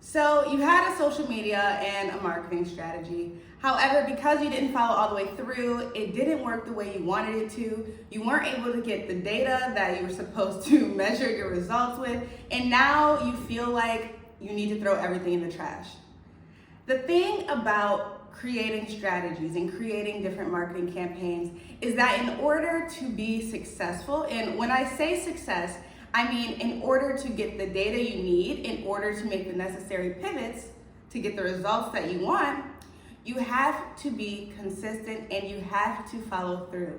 So you had a social media and a marketing strategy. However, because you didn't follow all the way through, it didn't work the way you wanted it to. You weren't able to get the data that you were supposed to measure your results with, and now you feel like you need to throw everything in the trash. The thing about creating strategies and creating different marketing campaigns is that in order to be successful, and when I say success, I mean in order to get the data you need, in order to make the necessary pivots to get the results that you want, you have to be consistent and you have to follow through.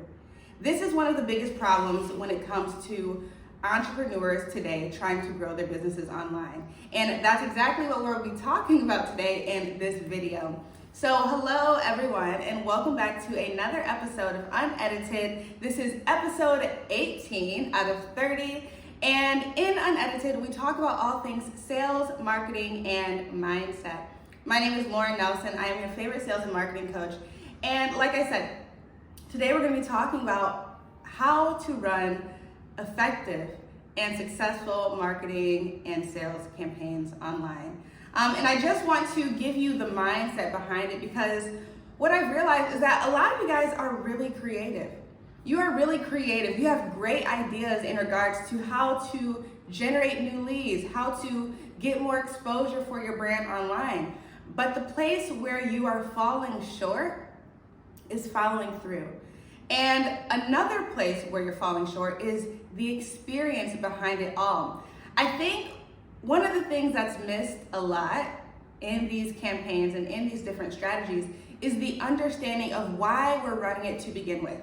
This is one of the biggest problems when it comes to entrepreneurs today trying to grow their businesses online. And that's exactly what we'll be talking about today in this video. So hello everyone, and welcome back to another episode of Unedited. This is episode 18 out of 30. And in Unedited, we talk about all things sales, marketing, and mindset. My name is Lauren Nelson. I am your favorite sales and marketing coach. And like I said, today we're going to be talking about how to run effective and successful marketing and sales campaigns online. And I just want to give you the mindset behind it, because what I've realized is that a lot of you guys are really creative. You are really creative. You have great ideas in regards to how to generate new leads, how to get more exposure for your brand online. But the place where you are falling short is following through. And another place where you're falling short is the experience behind it all. I think one of the things that's missed a lot in these campaigns and in these different strategies is the understanding of why we're running it to begin with.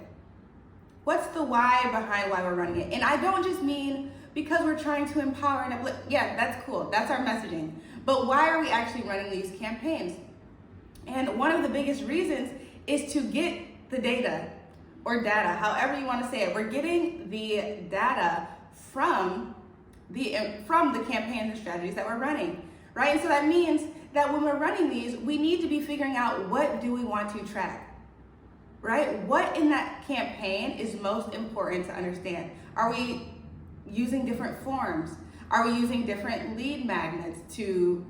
What's the why behind why we're running it? And I don't just mean because we're trying to empower and uplift. Yeah, that's cool. That's our messaging. But why are we actually running these campaigns? And one of the biggest reasons is to get the data or data, however you want to say it. We're getting the data from the campaigns and strategies that we're running, right? And so that means that when we're running these, we need to be figuring out, what do we want to track? Right? What in that campaign is most important to understand? Are we using different forms? Are we using different lead magnets to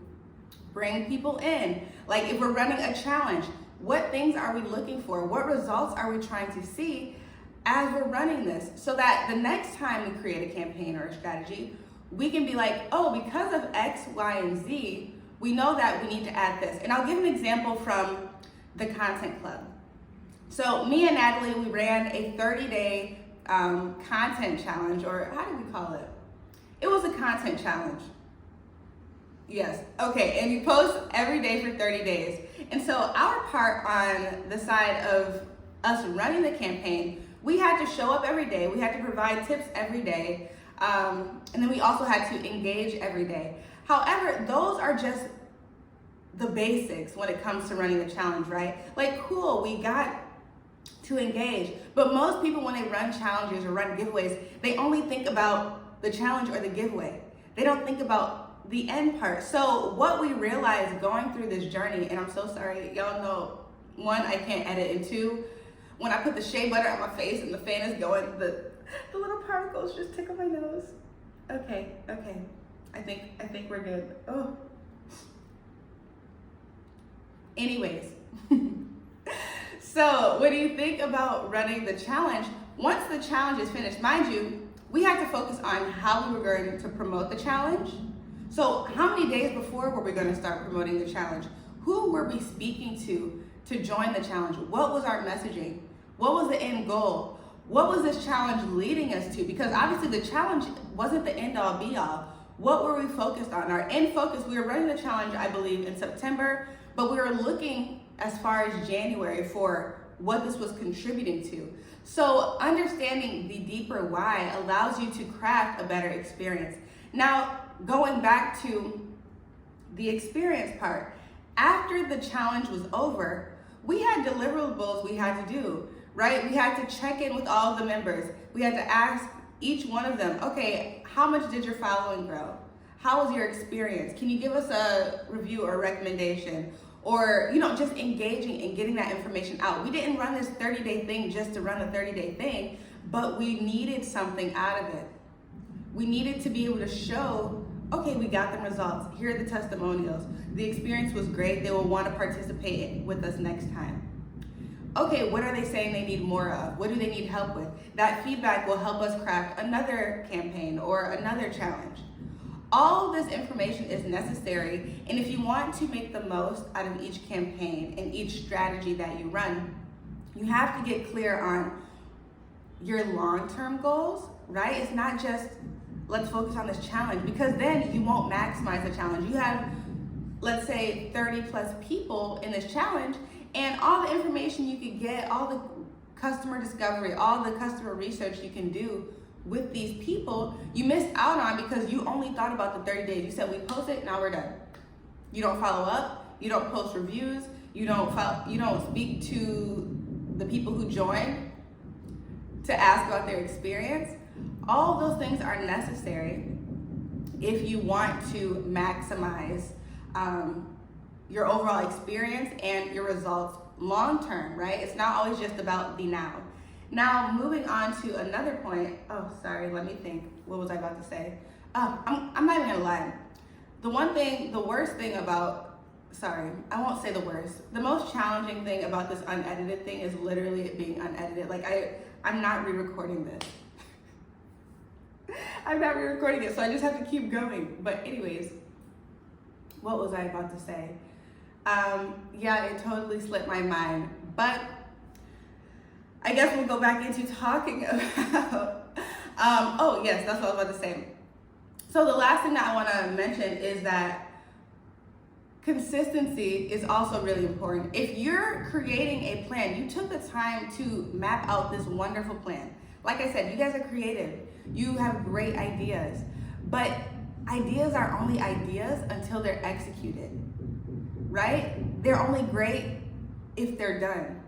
bring people in? Like if we're running a challenge, what things are we looking for? What results are we trying to see as we're running this? So that the next time we create a campaign or a strategy, we can be like, oh, because of X, Y, and Z, we know that we need to add this. And I'll give an example from the Content Club. So me and Natalie, we ran a 30-day content challenge, or how do we call it? It was a content challenge. Yes, okay, and you post every day for 30 days. And so our part on the side of us running the campaign, we had to show up every day. We had to provide tips every day. And then we also had to engage every day. However, those are just the basics when it comes to running the challenge, right? Like, cool, we got to engage. But most people, when they run challenges or run giveaways, they only think about the challenge or the giveaway. They don't think about the end part. So what we realized going through this journey, and I'm so sorry, y'all know, one, I can't edit, and two, when I put the shea butter on my face and the fan is going, the little particles just tickle my nose. Okay. I think we're good. Oh. Anyways. So what do you think about running the challenge? Once the challenge is finished, mind you, we had to focus on how we were going to promote the challenge. So how many days before were we going to start promoting the challenge? Who were we speaking to join the challenge? What was our messaging? What was the end goal? What was this challenge leading us to? Because obviously the challenge wasn't the end all be all. What were we focused on? Our end focus, we were running the challenge, I believe, in September, but we were looking as far as January for what this was contributing to. So understanding the deeper why allows you to craft a better experience. Now, going back to the experience part, after the challenge was over, we had deliverables we had to do, right? We had to check in with all of the members. We had to ask each one of them, okay, how much did your following grow? How was your experience? Can you give us a review or recommendation? Or, just engaging and getting that information out. We didn't run this 30-day thing just to run a 30-day thing, but we needed something out of it. We needed to be able to show, Okay, we got the results. Here are the testimonials. The experience was great. They will want to participate with us next time. Okay, what are they saying they need more of? What do they need help with? That feedback will help us craft another campaign or another challenge. All of this information is necessary, and if you want to make the most out of each campaign and each strategy that you run, you have to get clear on your long-term goals, right? It's not just, let's focus on this challenge, because then you won't maximize the challenge. You have, let's say, 30 plus people in this challenge, and all the information you could get, all the customer discovery, all the customer research you can do with these people, you missed out on because you only thought about the 30 days. You said, we post it, now we're done. You don't follow up, you don't post reviews, you don't speak to the people who join to ask about their experience. All those things are necessary if you want to maximize your overall experience and your results long term, right? It's not always just about the now. Now, moving on to another point. Oh, sorry, let me think. What was I about to say? Oh, I'm not even gonna lie. The worst thing about, sorry, I won't say the worst. The most challenging thing about this unedited thing is literally it being unedited. Like I'm not re-recording this. I'm not re-recording it, so I just have to keep going. But anyways, what was I about to say? Yeah, it totally slipped my mind. But I guess we'll go back into talking about, oh yes, that's what I was about to say. So the last thing that I want to mention is that consistency is also really important. If you're creating a plan, you took the time to map out this wonderful plan. Like I said, you guys are creative. You have great ideas, but ideas are only ideas until they're executed, right? They're only great if they're done.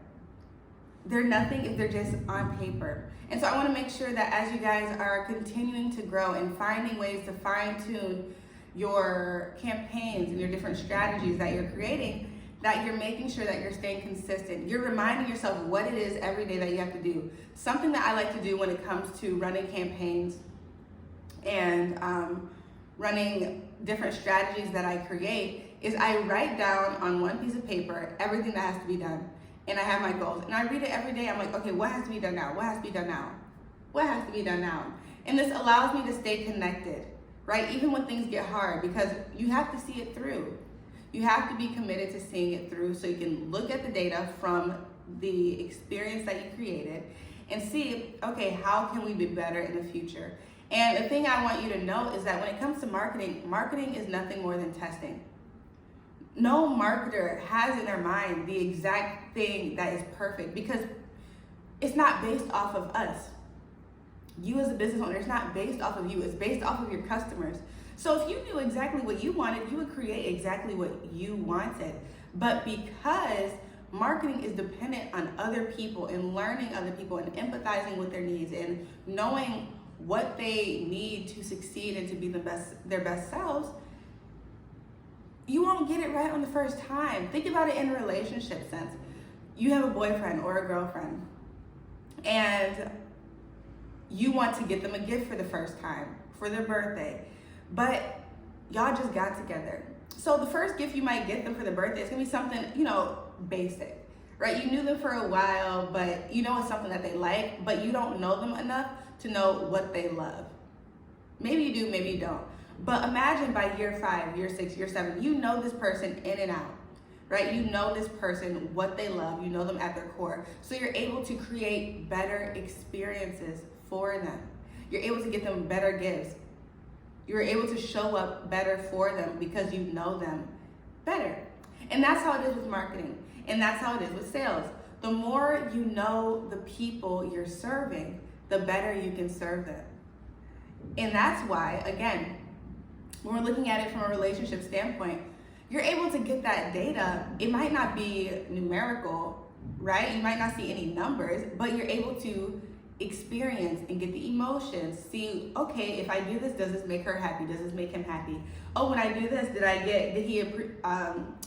They're nothing if they're just on paper. And so I want to make sure that as you guys are continuing to grow and finding ways to fine tune your campaigns and your different strategies that you're creating, that you're making sure that you're staying consistent. You're reminding yourself what it is every day that you have to do. Something that I like to do when it comes to running campaigns and running different strategies that I create is I write down on one piece of paper everything that has to be done. And I have my goals. And I read it every day. I'm like, okay, what has to be done now? What has to be done now? What has to be done now? And this allows me to stay connected, right? Even when things get hard, because you have to see it through. You have to be committed to seeing it through so you can look at the data from the experience that you created and see, okay, how can we be better in the future? And the thing I want you to know is that when it comes to marketing, marketing is nothing more than testing. No marketer has in their mind the exact thing that is perfect because it's not based off of us. You as a business owner, it's not based off of you, it's based off of your customers. So if you knew exactly what you wanted, you would create exactly what you wanted. But because marketing is dependent on other people and learning other people and empathizing with their needs and knowing what they need to succeed and to be their best selves, you won't get it right on the first time. Think about it in a relationship sense. You have a boyfriend or a girlfriend and you want to get them a gift for the first time, for their birthday, but y'all just got together. So the first gift you might get them for their birthday is gonna be something, basic, right? You knew them for a while, but you know it's something that they like, but you don't know them enough to know what they love. Maybe you do, maybe you don't. But imagine by year 5, year 6, year 7, you know this person in and out, right? You know this person, what they love, you know them at their core. So you're able to create better experiences for them. You're able to get them better gifts. You're able to show up better for them because you know them better. And that's how it is with marketing. And that's how it is with sales. The more you know the people you're serving, the better you can serve them. And that's why, again, when we're looking at it from a relationship standpoint, you're able to get that data. It might not be numerical, right? You might not see any numbers, but you're able to experience and get the emotions. See, okay, if I do this, does this make her happy? Does this make him happy? Oh, when I do this, did he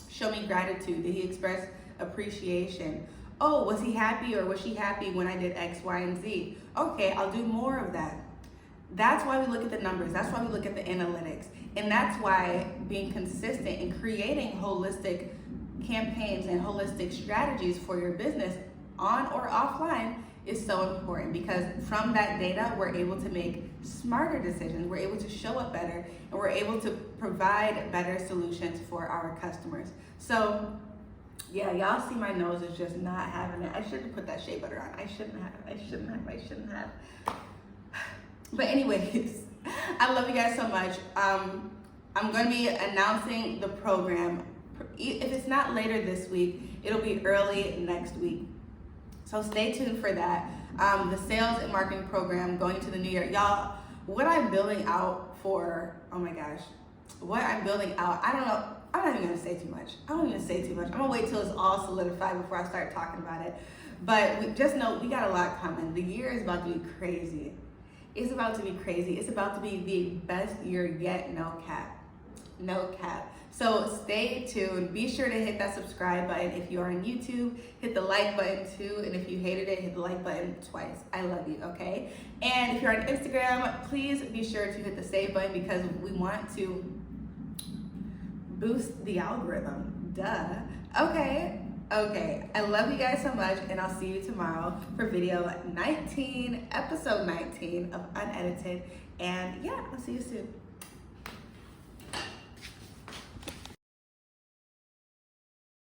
show me gratitude? Did he express appreciation? Oh, was he happy or was she happy when I did X, Y, and Z? Okay, I'll do more of that. That's why we look at the numbers. That's why we look at the analytics. And that's why being consistent in creating holistic campaigns and holistic strategies for your business on or offline is so important, because from that data, we're able to make smarter decisions. We're able to show up better, and we're able to provide better solutions for our customers. So yeah, y'all see my nose is just not having it. I should have put that shea butter on. I shouldn't have. But anyways, I love you guys so much. I'm going to be announcing the program. If it's not later this week, it'll be early next week. So stay tuned for that. The sales and marketing program going to the new year. Y'all, what I'm building out for, oh my gosh, what I'm building out, I don't know. I'm not even going to say too much. I don't even say too much. I'm going to wait till it's all solidified before I start talking about it. But just know we got a lot coming. The year is about to be crazy. It's about to be crazy. It's about to be the best year yet, no cap. No cap. So stay tuned. Be sure to hit that subscribe button. If you are on YouTube, hit the like button too. And if you hated it, hit the like button twice. I love you, okay? And if you're on Instagram, please be sure to hit the save button, because we want to boost the algorithm. Duh. Okay. I love you guys so much, and I'll see you tomorrow for video 19, episode 19 of Unedited. And yeah, I'll see you soon.